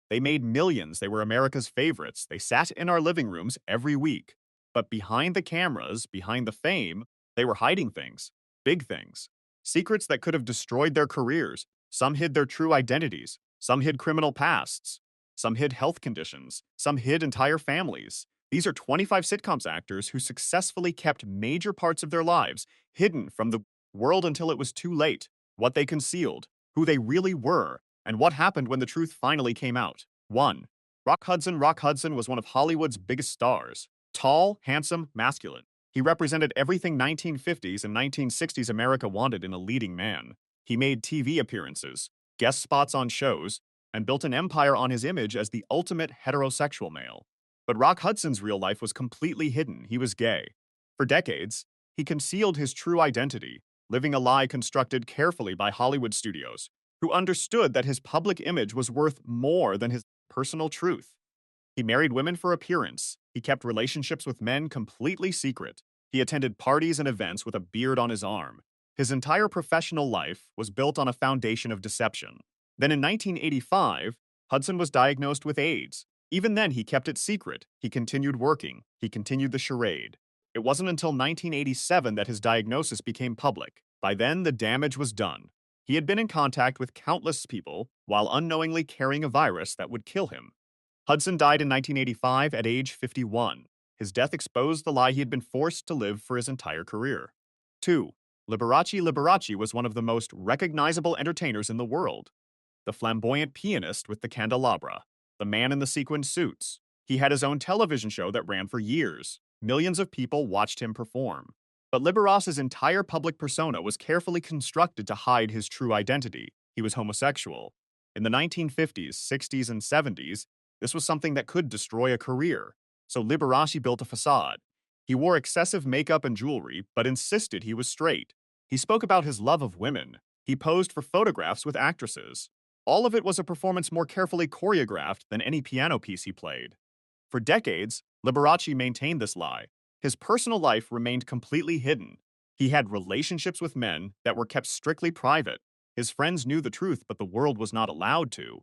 They made millions. They were America's favorites. They sat in our living rooms every week. But behind the cameras, behind the fame, they were hiding things, big things, secrets that could have destroyed their careers. Some hid their true identities. Some hid criminal pasts. Some hid health conditions. Some hid entire families. These are 25 sitcoms actors who successfully kept major parts of their lives hidden from the world until it was too late. What they concealed, who they really were, and what happened when the truth finally came out. 1. Rock Hudson. Rock Hudson was one of Hollywood's biggest stars. Tall, handsome, masculine. He represented everything 1950s and 1960s America wanted in a leading man. He made TV appearances, guest spots on shows, and built an empire on his image as the ultimate heterosexual male. But Rock Hudson's real life was completely hidden. He was gay. For decades, he concealed his true identity, living a lie constructed carefully by Hollywood studios, who understood that his public image was worth more than his personal truth. He married women for appearance. He kept relationships with men completely secret. He attended parties and events with a beard on his arm. His entire professional life was built on a foundation of deception. Then in 1985, Hudson was diagnosed with AIDS. Even then, he kept it secret. He continued working. He continued the charade. It wasn't until 1987 that his diagnosis became public. By then, the damage was done. He had been in contact with countless people while unknowingly carrying a virus that would kill him. Hudson died in 1985 at age 51. His death exposed the lie he had been forced to live for his entire career. 2. Liberace. Liberace was one of the most recognizable entertainers in the world. The flamboyant pianist with the candelabra, the man in the sequined suits. He had his own television show that ran for years. Millions of people watched him perform. But Liberace's entire public persona was carefully constructed to hide his true identity. He was homosexual. In the 1950s, 60s, and 70s, this was something that could destroy a career. So Liberace built a facade. He wore excessive makeup and jewelry, but insisted he was straight. He spoke about his love of women. He posed for photographs with actresses. All of it was a performance more carefully choreographed than any piano piece he played. For decades, Liberace maintained this lie. His personal life remained completely hidden. He had relationships with men that were kept strictly private. His friends knew the truth, but the world was not allowed to.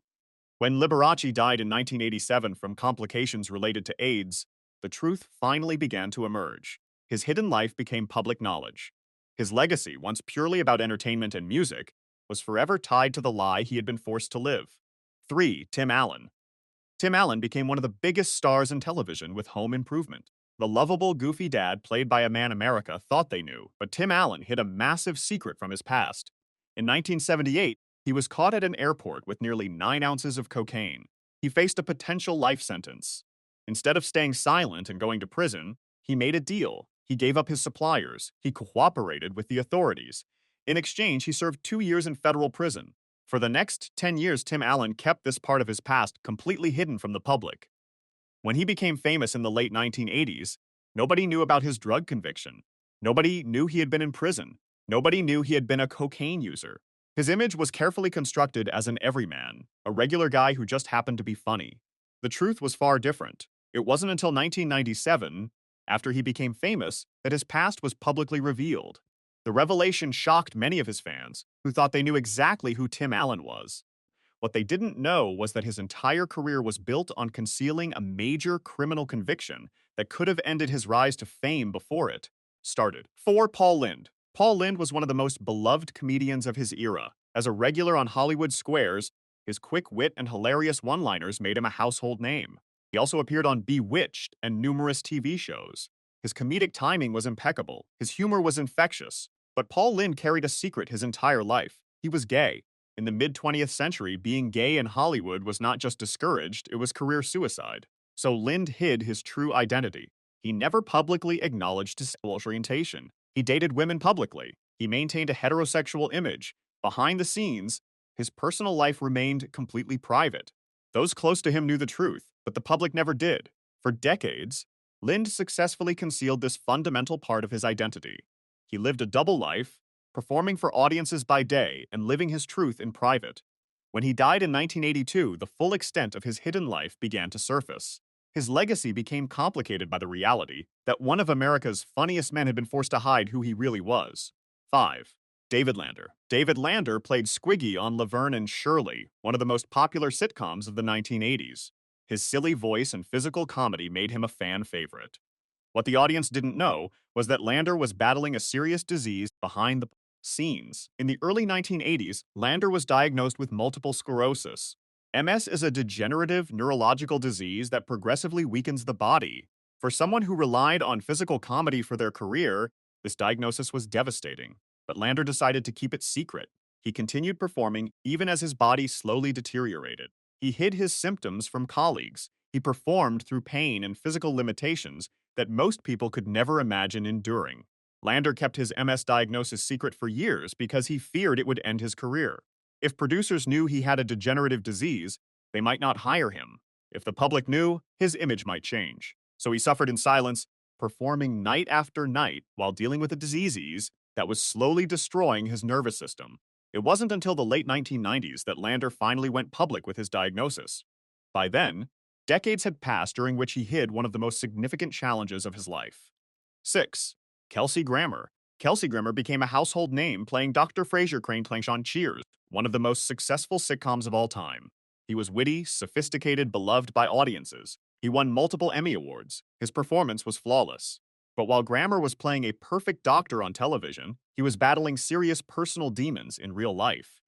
When Liberace died in 1987 from complications related to AIDS, the truth finally began to emerge. His hidden life became public knowledge. His legacy, once purely about entertainment and music, was forever tied to the lie he had been forced to live. 3. Tim Allen. Tim Allen became one of the biggest stars in television with Home Improvement. The lovable, goofy dad played by a man America thought they knew, but Tim Allen hid a massive secret from his past. In 1978, he was caught at an airport with nearly 9 ounces of cocaine. He faced a potential life sentence. Instead of staying silent and going to prison, he made a deal. He gave up his suppliers. He cooperated with the authorities. In exchange, he served 2 years in federal prison. For the next 10 years, Tim Allen kept this part of his past completely hidden from the public. When he became famous in the late 1980s, nobody knew about his drug conviction. Nobody knew he had been in prison. Nobody knew he had been a cocaine user. His image was carefully constructed as an everyman, a regular guy who just happened to be funny. The truth was far different. It wasn't until 1997, after he became famous, that his past was publicly revealed. The revelation shocked many of his fans, who thought they knew exactly who Tim Allen was. What they didn't know was that his entire career was built on concealing a major criminal conviction that could have ended his rise to fame before it started. 4. Paul Lynde. Paul Lynde was one of the most beloved comedians of his era. As a regular on Hollywood squares, his quick wit and hilarious one-liners made him a household name. He also appeared on Bewitched and numerous TV shows. His comedic timing was impeccable. His humor was infectious. But Paul Lynde carried a secret his entire life. He was gay. In the mid-20th century, being gay in Hollywood was not just discouraged, it was career suicide. So Lynde hid his true identity. He never publicly acknowledged his sexual orientation. He dated women publicly. He maintained a heterosexual image. Behind the scenes, his personal life remained completely private. Those close to him knew the truth, but the public never did. For decades, Lynde successfully concealed this fundamental part of his identity. He lived a double life, performing for audiences by day and living his truth in private. When he died in 1982, the full extent of his hidden life began to surface. His legacy became complicated by the reality that one of America's funniest men had been forced to hide who he really was. 5. David Lander. David Lander played Squiggy on Laverne and Shirley, one of the most popular sitcoms of the 1980s. His silly voice and physical comedy made him a fan favorite. What the audience didn't know was that Lander was battling a serious disease behind the scenes. In the early 1980s, Lander was diagnosed with multiple sclerosis. MS is a degenerative neurological disease that progressively weakens the body. For someone who relied on physical comedy for their career, this diagnosis was devastating. But Lander decided to keep it secret. He continued performing even as his body slowly deteriorated. He hid his symptoms from colleagues. He performed through pain and physical limitations that most people could never imagine enduring. Lander kept his MS diagnosis secret for years because he feared it would end his career. If producers knew he had a degenerative disease, they might not hire him. If the public knew, his image might change. So he suffered in silence, performing night after night while dealing with a disease that was slowly destroying his nervous system. It wasn't until the late 1990s that Lander finally went public with his diagnosis. By then, decades had passed during which he hid one of the most significant challenges of his life. 6. Kelsey Grammer. Kelsey Grammer became a household name playing Dr. Frasier Crane Clank on Cheers, one of the most successful sitcoms of all time. He was witty, sophisticated, beloved by audiences. He won multiple Emmy Awards. His performance was flawless. But while Grammer was playing a perfect doctor on television, he was battling serious personal demons in real life.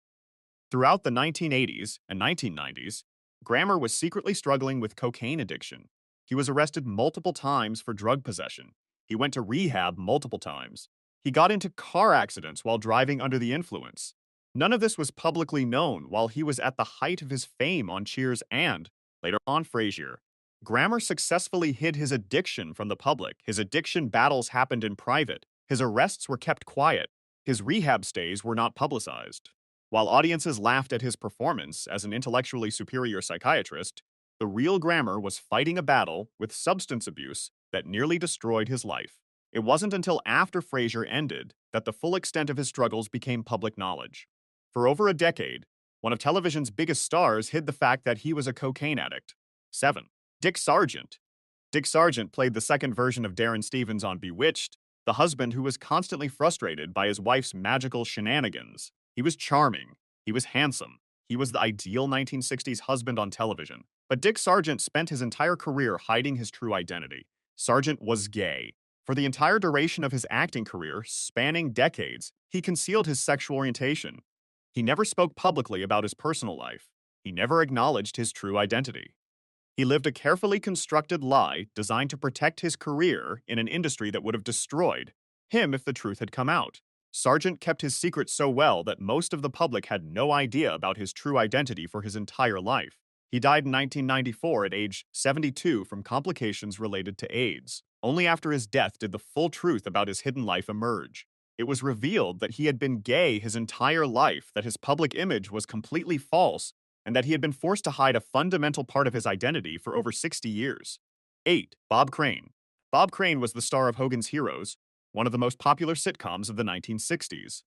Throughout the 1980s and 1990s, Grammer was secretly struggling with cocaine addiction. He was arrested multiple times for drug possession. He went to rehab multiple times. He got into car accidents while driving under the influence. None of this was publicly known while he was at the height of his fame on Cheers and, later on, Frasier. Grammer successfully hid his addiction from the public. His addiction battles happened in private. His arrests were kept quiet. His rehab stays were not publicized. While audiences laughed at his performance as an intellectually superior psychiatrist, the real Grammer was fighting a battle with substance abuse that nearly destroyed his life. It wasn't until after Frasier ended that the full extent of his struggles became public knowledge. For over a decade, one of television's biggest stars hid the fact that he was a cocaine addict. 7. Dick Sargent. Dick Sargent played the second version of Darren Stevens on Bewitched, the husband who was constantly frustrated by his wife's magical shenanigans. He was charming. He was handsome. He was the ideal 1960s husband on television. But Dick Sargent spent his entire career hiding his true identity. Sargent was gay. For the entire duration of his acting career, spanning decades, he concealed his sexual orientation. He never spoke publicly about his personal life. He never acknowledged his true identity. He lived a carefully constructed lie designed to protect his career in an industry that would have destroyed him if the truth had come out. Sargent kept his secret so well that most of the public had no idea about his true identity for his entire life. He died in 1994 at age 72 from complications related to AIDS. Only after his death did the full truth about his hidden life emerge. It was revealed that he had been gay his entire life, that his public image was completely false, and that he had been forced to hide a fundamental part of his identity for over 60 years. 8. Bob Crane. Bob Crane was the star of Hogan's Heroes, one of the most popular sitcoms of the 1960s.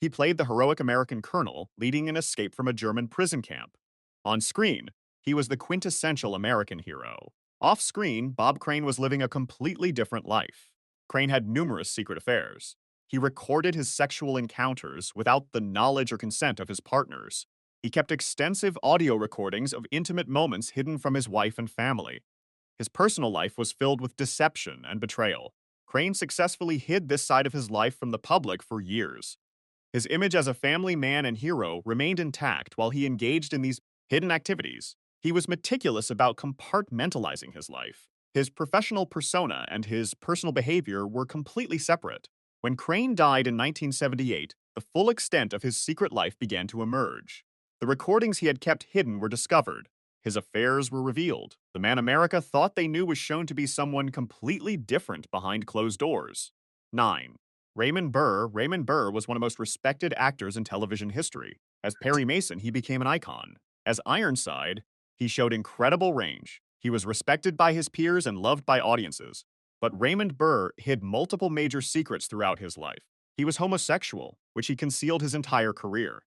He played the heroic American colonel leading an escape from a German prison camp. On screen, he was the quintessential American hero. Off-screen, Bob Crane was living a completely different life. Crane had numerous secret affairs. He recorded his sexual encounters without the knowledge or consent of his partners. He kept extensive audio recordings of intimate moments hidden from his wife and family. His personal life was filled with deception and betrayal. Crane successfully hid this side of his life from the public for years. His image as a family man and hero remained intact while he engaged in these hidden activities. He was meticulous about compartmentalizing his life. His professional persona and his personal behavior were completely separate. When Crane died in 1978, the full extent of his secret life began to emerge. The recordings he had kept hidden were discovered. His affairs were revealed. The man America thought they knew was shown to be someone completely different behind closed doors. 9. Raymond Burr. Raymond Burr was one of the most respected actors in television history. As Perry Mason, he became an icon. As Ironside, he showed incredible range. He was respected by his peers and loved by audiences. But Raymond Burr hid multiple major secrets throughout his life. He was homosexual, which he concealed his entire career.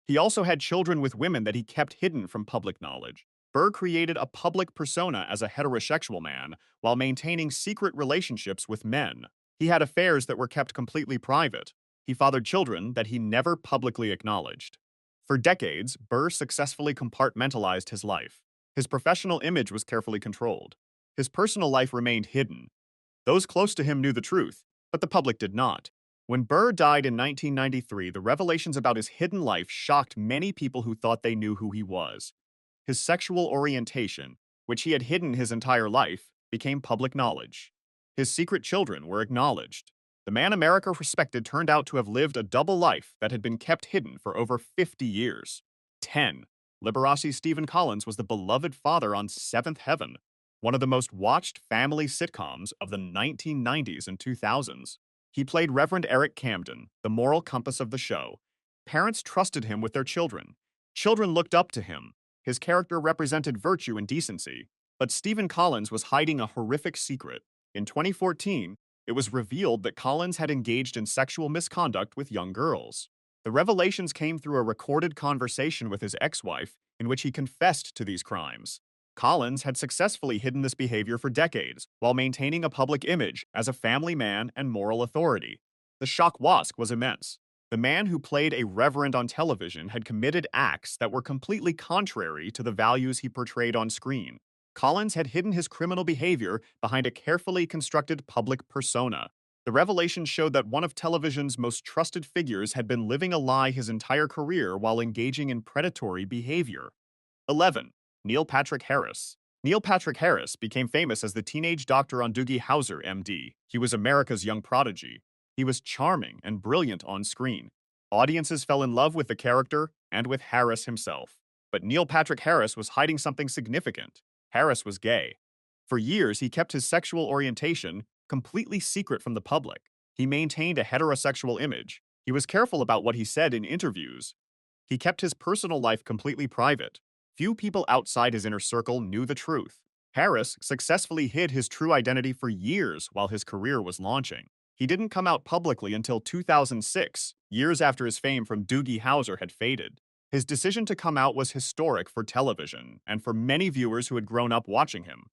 He also had children with women that he kept hidden from public knowledge. Burr created a public persona as a heterosexual man while maintaining secret relationships with men. He had affairs that were kept completely private. He fathered children that he never publicly acknowledged. For decades, Burr successfully compartmentalized his life. His professional image was carefully controlled. His personal life remained hidden. Those close to him knew the truth, but the public did not. When Burr died in 1993, the revelations about his hidden life shocked many people who thought they knew who he was. His sexual orientation, which he had hidden his entire life, became public knowledge. His secret children were acknowledged. The man America respected turned out to have lived a double life that had been kept hidden for over 50 years. 10. Liberace's Stephen Collins was the beloved father on Seventh Heaven, one of the most watched family sitcoms of the 1990s and 2000s. He played Reverend Eric Camden, the moral compass of the show. Parents trusted him with their children. Children looked up to him. His character represented virtue and decency. But Stephen Collins was hiding a horrific secret. In 2014, it was revealed that Collins had engaged in sexual misconduct with young girls. The revelations came through a recorded conversation with his ex-wife in which he confessed to these crimes. Collins had successfully hidden this behavior for decades while maintaining a public image as a family man and moral authority. The shock was immense. The man who played a reverend on television had committed acts that were completely contrary to the values he portrayed on screen. Collins had hidden his criminal behavior behind a carefully constructed public persona. The revelation showed that one of television's most trusted figures had been living a lie his entire career while engaging in predatory behavior. 11. Neil Patrick Harris. Neil Patrick Harris became famous as the teenage doctor on Doogie Howser, MD. He was America's young prodigy. He was charming and brilliant on screen. Audiences fell in love with the character and with Harris himself. But Neil Patrick Harris was hiding something significant. Harris was gay. For years, he kept his sexual orientation completely secret from the public. He maintained a heterosexual image. He was careful about what he said in interviews. He kept his personal life completely private. Few people outside his inner circle knew the truth. Harris successfully hid his true identity for years while his career was launching. He didn't come out publicly until 2006, years after his fame from Doogie Howser had faded. His decision to come out was historic for television and for many viewers who had grown up watching him.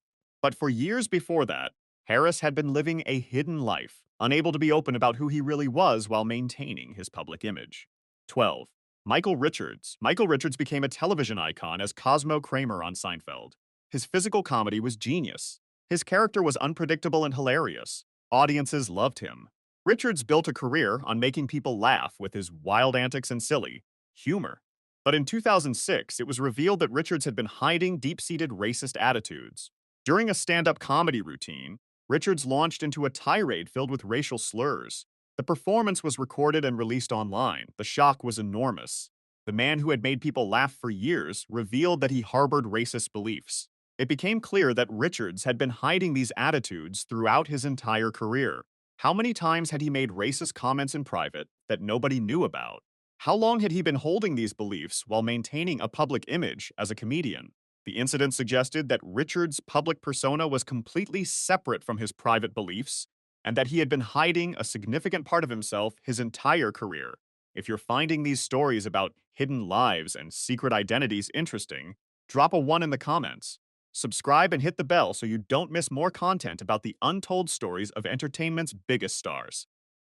But for years before that, Harris had been living a hidden life, unable to be open about who he really was while maintaining his public image. 12. Michael Richards. Michael Richards became a television icon as Cosmo Kramer on Seinfeld. His physical comedy was genius. His character was unpredictable and hilarious. Audiences loved him. Richards built a career on making people laugh with his wild antics and silly humor. But in 2006, it was revealed that Richards had been hiding deep-seated racist attitudes. During a stand-up comedy routine, Richards launched into a tirade filled with racial slurs. The performance was recorded and released online. The shock was enormous. The man who had made people laugh for years revealed that he harbored racist beliefs. It became clear that Richards had been hiding these attitudes throughout his entire career. How many times had he made racist comments in private that nobody knew about? How long had he been holding these beliefs while maintaining a public image as a comedian? The incident suggested that Richards' public persona was completely separate from his private beliefs, and that he had been hiding a significant part of himself his entire career. If you're finding these stories about hidden lives and secret identities interesting, drop a 1 in the comments. Subscribe and hit the bell so you don't miss more content about the untold stories of entertainment's biggest stars.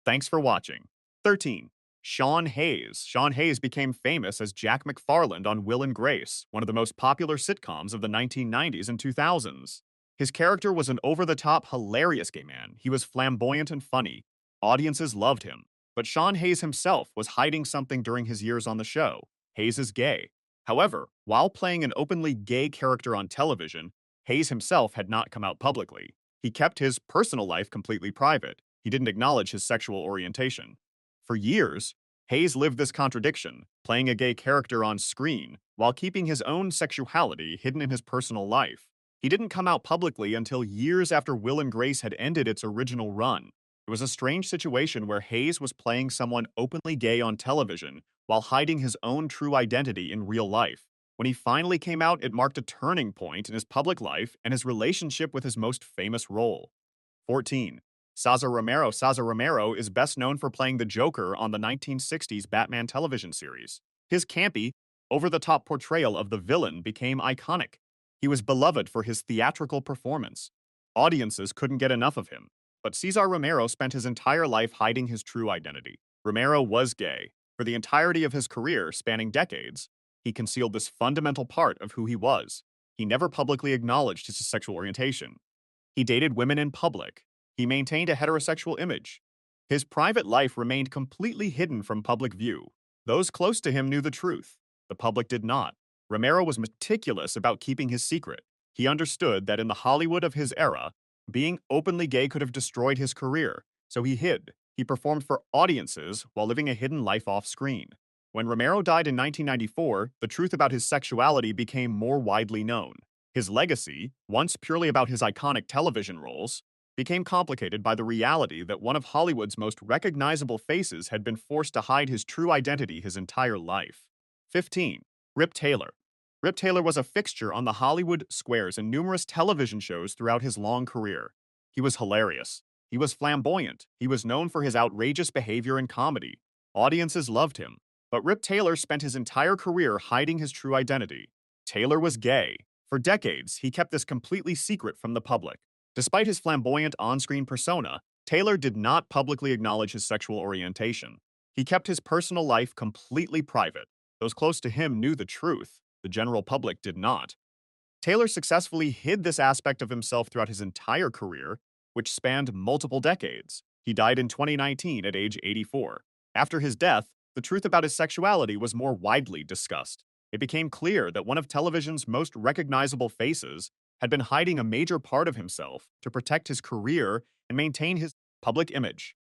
Thanks for watching. 13. Sean Hayes. Sean Hayes became famous as Jack McFarland on Will and Grace, one of the most popular sitcoms of the 1990s and 2000s. His character was an over-the-top, hilarious gay man. He was flamboyant and funny. Audiences loved him. But Sean Hayes himself was hiding something during his years on the show. Hayes is gay. However, while playing an openly gay character on television, Hayes himself had not come out publicly. He kept his personal life completely private. He didn't acknowledge his sexual orientation. For years, Hayes lived this contradiction, playing a gay character on screen while keeping his own sexuality hidden in his personal life. He didn't come out publicly until years after Will and Grace had ended its original run. It was a strange situation where Hayes was playing someone openly gay on television while hiding his own true identity in real life. When he finally came out, it marked a turning point in his public life and his relationship with his most famous role. 14. Cesar Romero. Cesar Romero is best known for playing the Joker on the 1960s Batman television series. His campy, over-the-top portrayal of the villain became iconic. He was beloved for his theatrical performance. Audiences couldn't get enough of him, but Cesar Romero spent his entire life hiding his true identity. Romero was gay. For the entirety of his career, spanning decades, he concealed this fundamental part of who he was. He never publicly acknowledged his sexual orientation. He dated women in public. He maintained a heterosexual image. His private life remained completely hidden from public view. Those close to him knew the truth. The public did not. Romero was meticulous about keeping his secret. He understood that in the Hollywood of his era, being openly gay could have destroyed his career, so he hid. He performed for audiences while living a hidden life off screen. When Romero died in 1994, the truth about his sexuality became more widely known. His legacy, once purely about his iconic television roles, became complicated by the reality that one of Hollywood's most recognizable faces had been forced to hide his true identity his entire life. 15. Rip Taylor. Rip Taylor was a fixture on the Hollywood squares and numerous television shows throughout his long career. He was hilarious. He was flamboyant. He was known for his outrageous behavior in comedy. Audiences loved him. But Rip Taylor spent his entire career hiding his true identity. Taylor was gay. For decades, he kept this completely secret from the public. Despite his flamboyant on-screen persona, Taylor did not publicly acknowledge his sexual orientation. He kept his personal life completely private. Those close to him knew the truth. The general public did not. Taylor successfully hid this aspect of himself throughout his entire career, which spanned multiple decades. He died in 2019 at age 84. After his death, the truth about his sexuality was more widely discussed. It became clear that one of television's most recognizable faces had been hiding a major part of himself to protect his career and maintain his public image.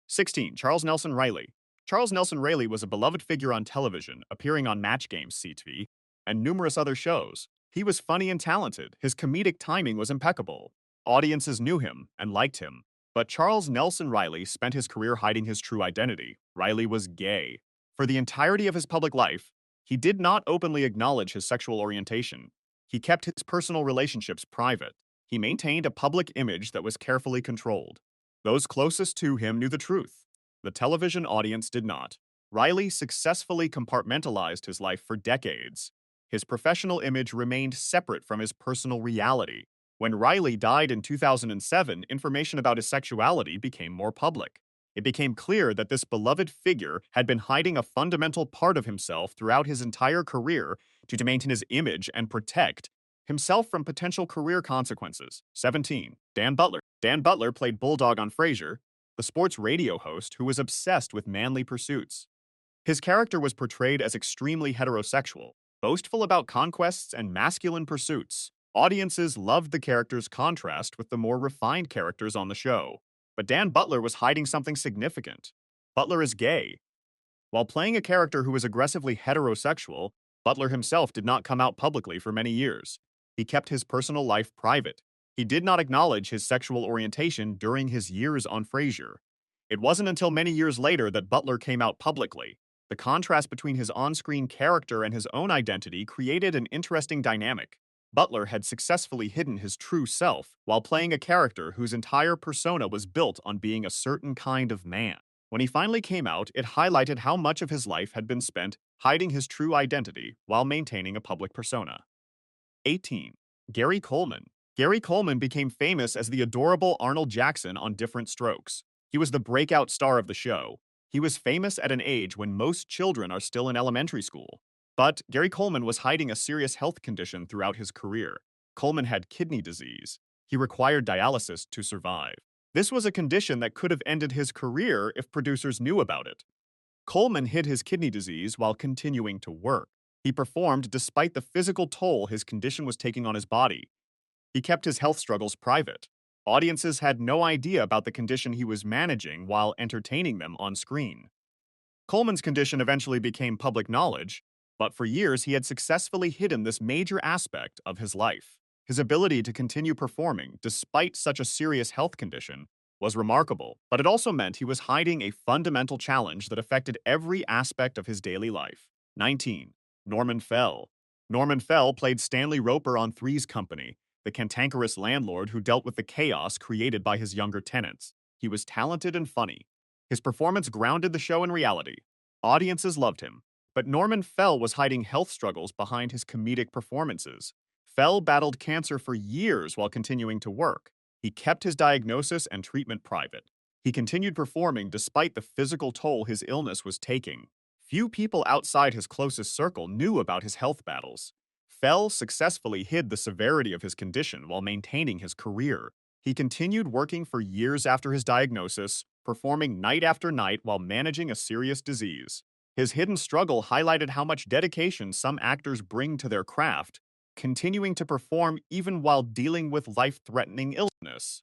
16. Charles Nelson Reilly. Charles Nelson Reilly was a beloved figure on television, appearing on Match Game CTV and numerous other shows. He was funny and talented. His comedic timing was impeccable. Audiences knew him and liked him. But Charles Nelson Reilly spent his career hiding his true identity. Reilly was gay. For the entirety of his public life, he did not openly acknowledge his sexual orientation. He kept his personal relationships private. He maintained a public image that was carefully controlled. Those closest to him knew the truth. The television audience did not. Reilly successfully compartmentalized his life for decades. His professional image remained separate from his personal reality. When Reilly died in 2007, information about his sexuality became more public. It became clear that this beloved figure had been hiding a fundamental part of himself throughout his entire career to maintain his image and protect himself from potential career consequences. 17. Dan Butler. Dan Butler played Bulldog on Frasier, the sports radio host who was obsessed with manly pursuits. His character was portrayed as extremely heterosexual, boastful about conquests and masculine pursuits. Audiences loved the character's contrast with the more refined characters on the show. But Dan Butler was hiding something significant. Butler is gay. While playing a character who was aggressively heterosexual, Butler himself did not come out publicly for many years. He kept his personal life private. He did not acknowledge his sexual orientation during his years on Frasier. It wasn't until many years later that Butler came out publicly. The contrast between his on-screen character and his own identity created an interesting dynamic. Butler had successfully hidden his true self while playing a character whose entire persona was built on being a certain kind of man. When he finally came out, it highlighted how much of his life had been spent hiding his true identity while maintaining a public persona. 18. Gary Coleman. Gary Coleman became famous as the adorable Arnold Jackson on Different Strokes. He was the breakout star of the show. He was famous at an age when most children are still in elementary school. But Gary Coleman was hiding a serious health condition throughout his career. Coleman had kidney disease. He required dialysis to survive. This was a condition that could have ended his career if producers knew about it. Coleman hid his kidney disease while continuing to work. He performed despite the physical toll his condition was taking on his body. He kept his health struggles private. Audiences had no idea about the condition he was managing while entertaining them on screen. Coleman's condition eventually became public knowledge, but for years he had successfully hidden this major aspect of his life. His ability to continue performing despite such a serious health condition was remarkable, but it also meant he was hiding a fundamental challenge that affected every aspect of his daily life. 19. Norman Fell. Norman Fell played Stanley Roper on Three's Company, the cantankerous landlord who dealt with the chaos created by his younger tenants. He was talented and funny. His performance grounded the show in reality. Audiences loved him. But Norman Fell was hiding health struggles behind his comedic performances. Fell battled cancer for years while continuing to work. He kept his diagnosis and treatment private. He continued performing despite the physical toll his illness was taking. Few people outside his closest circle knew about his health battles. Fell successfully hid the severity of his condition while maintaining his career. He continued working for years after his diagnosis, performing night after night while managing a serious disease. His hidden struggle highlighted how much dedication some actors bring to their craft, continuing to perform even while dealing with life-threatening illness.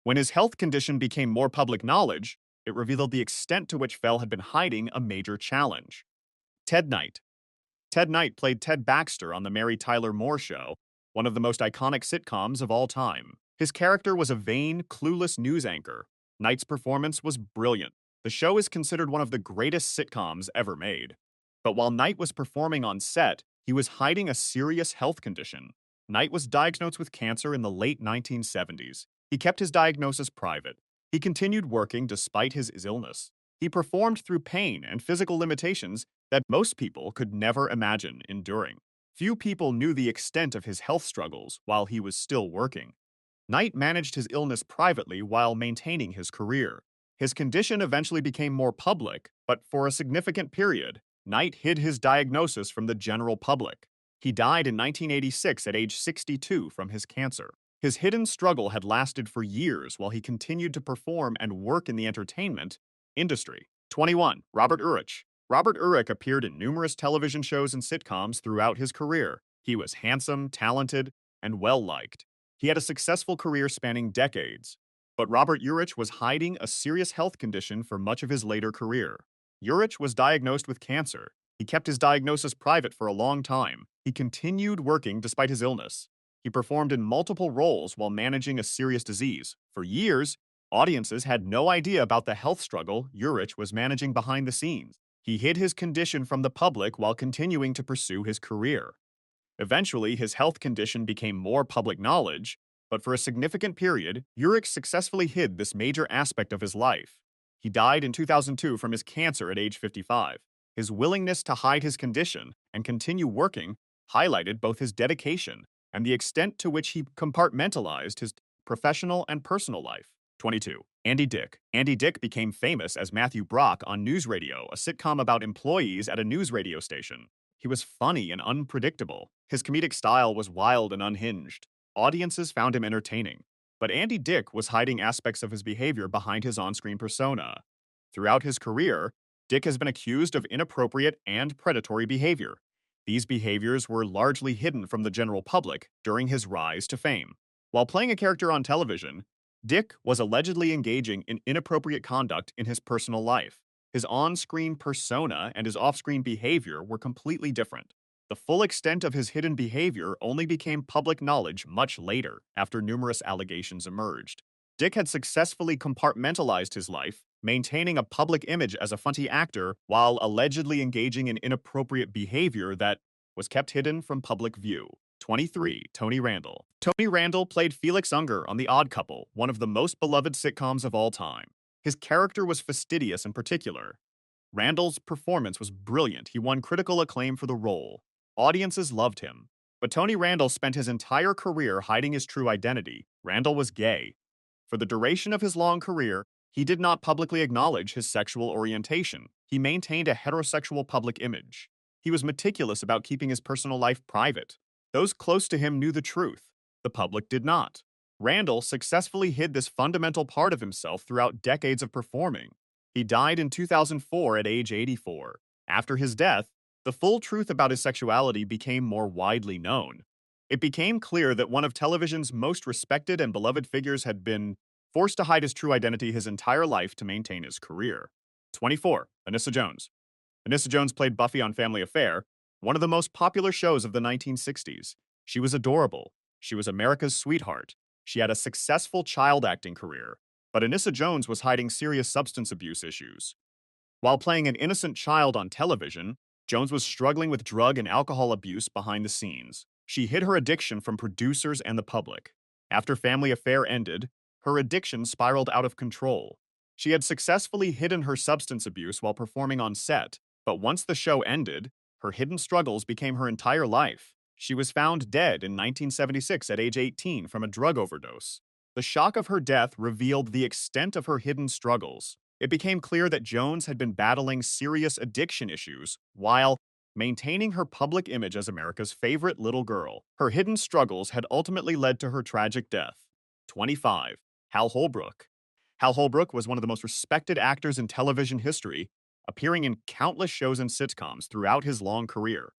When his health condition became more public knowledge, it revealed the extent to which Fell had been hiding a major challenge. Ted Knight. Ted Knight played Ted Baxter on The Mary Tyler Moore Show, one of the most iconic sitcoms of all time. His character was a vain, clueless news anchor. Knight's performance was brilliant. The show is considered one of the greatest sitcoms ever made. But while Knight was performing on set, he was hiding a serious health condition. Knight was diagnosed with cancer in the late 1970s. He kept his diagnosis private. He continued working despite his illness. He performed through pain and physical limitations that most people could never imagine enduring. Few people knew the extent of his health struggles while he was still working. Knight managed his illness privately while maintaining his career. His condition eventually became more public, but for a significant period, Knight hid his diagnosis from the general public. He died in 1986 at age 62 from his cancer. His hidden struggle had lasted for years while he continued to perform and work in the entertainment industry. 21. Robert Urich. Robert Urich appeared in numerous television shows and sitcoms throughout his career. He was handsome, talented, and well-liked. He had a successful career spanning decades. But Robert Urich was hiding a serious health condition for much of his later career. Urich was diagnosed with cancer. He kept his diagnosis private for a long time. He continued working despite his illness. He performed in multiple roles while managing a serious disease. For years, audiences had no idea about the health struggle Urich was managing behind the scenes. He hid his condition from the public while continuing to pursue his career. Eventually, his health condition became more public knowledge, but for a significant period, Urich successfully hid this major aspect of his life. He died in 2002 from his cancer at age 55. His willingness to hide his condition and continue working highlighted both his dedication and the extent to which he compartmentalized his professional and personal life. 22. Andy Dick. Andy Dick became famous as Matthew Brock on News Radio, a sitcom about employees at a news radio station. He was funny and unpredictable. His comedic style was wild and unhinged. Audiences found him entertaining. But Andy Dick was hiding aspects of his behavior behind his on-screen persona. Throughout his career, Dick has been accused of inappropriate and predatory behavior. These behaviors were largely hidden from the general public during his rise to fame. While playing a character on television, Dick was allegedly engaging in inappropriate conduct in his personal life. His on-screen persona and his off-screen behavior were completely different. The full extent of his hidden behavior only became public knowledge much later, after numerous allegations emerged. Dick had successfully compartmentalized his life, maintaining a public image as a funny actor while allegedly engaging in inappropriate behavior that was kept hidden from public view. 23. Tony Randall. Tony Randall played Felix Unger on The Odd Couple, one of the most beloved sitcoms of all time. His character was fastidious in particular. Randall's performance was brilliant. He won critical acclaim for the role. Audiences loved him. But Tony Randall spent his entire career hiding his true identity. Randall was gay. For the duration of his long career, he did not publicly acknowledge his sexual orientation. He maintained a heterosexual public image. He was meticulous about keeping his personal life private. Those close to him knew the truth. The public did not. Randall successfully hid this fundamental part of himself throughout decades of performing. He died in 2004 at age 84. After his death, the full truth about his sexuality became more widely known. It became clear that one of television's most respected and beloved figures had been forced to hide his true identity his entire life to maintain his career. 24. Anissa Jones. Anissa Jones played Buffy on Family Affair, one of the most popular shows of the 1960s. She was adorable. She was America's sweetheart. She had a successful child acting career. But Anissa Jones was hiding serious substance abuse issues. While playing an innocent child on television, Jones was struggling with drug and alcohol abuse behind the scenes. She hid her addiction from producers and the public. After Family Affair ended, her addiction spiraled out of control. She had successfully hidden her substance abuse while performing on set, but once the show ended, her hidden struggles became her entire life. She was found dead in 1976 at age 18 from a drug overdose. The shock of her death revealed the extent of her hidden struggles. It became clear that Jones had been battling serious addiction issues while maintaining her public image as America's favorite little girl. Her hidden struggles had ultimately led to her tragic death. 25. Hal Holbrook. Hal Holbrook was one of the most respected actors in television history, appearing in countless shows and sitcoms throughout his long career.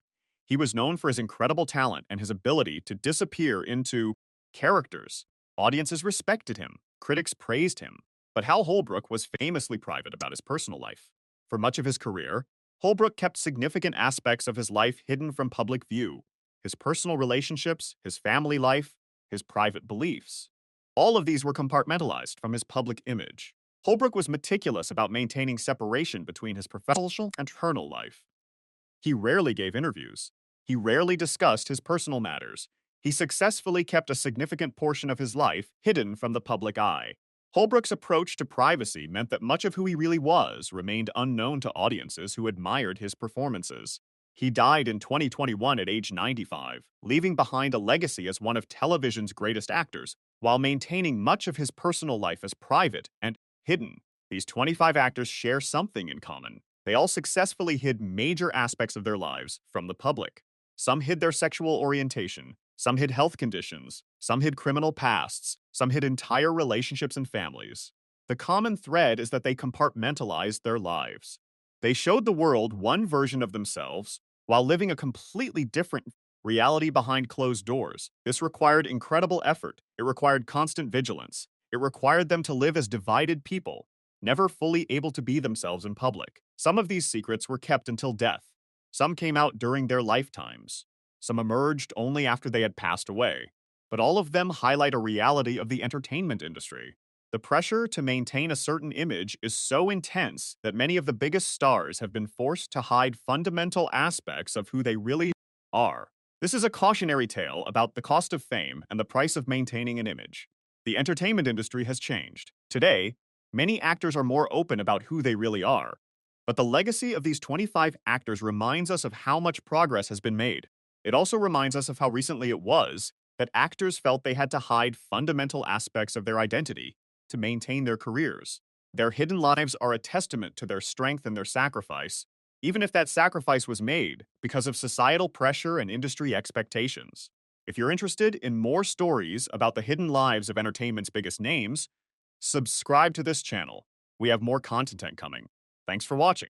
He was known for his incredible talent and his ability to disappear into characters. Audiences respected him, critics praised him, but Hal Holbrook was famously private about his personal life. For much of his career, Holbrook kept significant aspects of his life hidden from public view: his personal relationships, his family life, his private beliefs. All of these were compartmentalized from his public image. Holbrook was meticulous about maintaining separation between his professional and personal life. He rarely gave interviews. He rarely discussed his personal matters. He successfully kept a significant portion of his life hidden from the public eye. Holbrook's approach to privacy meant that much of who he really was remained unknown to audiences who admired his performances. He died in 2021 at age 95, leaving behind a legacy as one of television's greatest actors, while maintaining much of his personal life as private and hidden. These 25 actors share something in common. They all successfully hid major aspects of their lives from the public. Some hid their sexual orientation, some hid health conditions, some hid criminal pasts, some hid entire relationships and families. The common thread is that they compartmentalized their lives. They showed the world one version of themselves while living a completely different reality behind closed doors. This required incredible effort. It required constant vigilance. It required them to live as divided people, never fully able to be themselves in public. Some of these secrets were kept until death. Some came out during their lifetimes. Some emerged only after they had passed away. But all of them highlight a reality of the entertainment industry. The pressure to maintain a certain image is so intense that many of the biggest stars have been forced to hide fundamental aspects of who they really are. This is a cautionary tale about the cost of fame and the price of maintaining an image. The entertainment industry has changed. Today, many actors are more open about who they really are. But the legacy of these 25 actors reminds us of how much progress has been made. It also reminds us of how recently it was that actors felt they had to hide fundamental aspects of their identity to maintain their careers. Their hidden lives are a testament to their strength and their sacrifice, even if that sacrifice was made because of societal pressure and industry expectations. If you're interested in more stories about the hidden lives of entertainment's biggest names, subscribe to this channel. We have more content coming. Thanks for watching.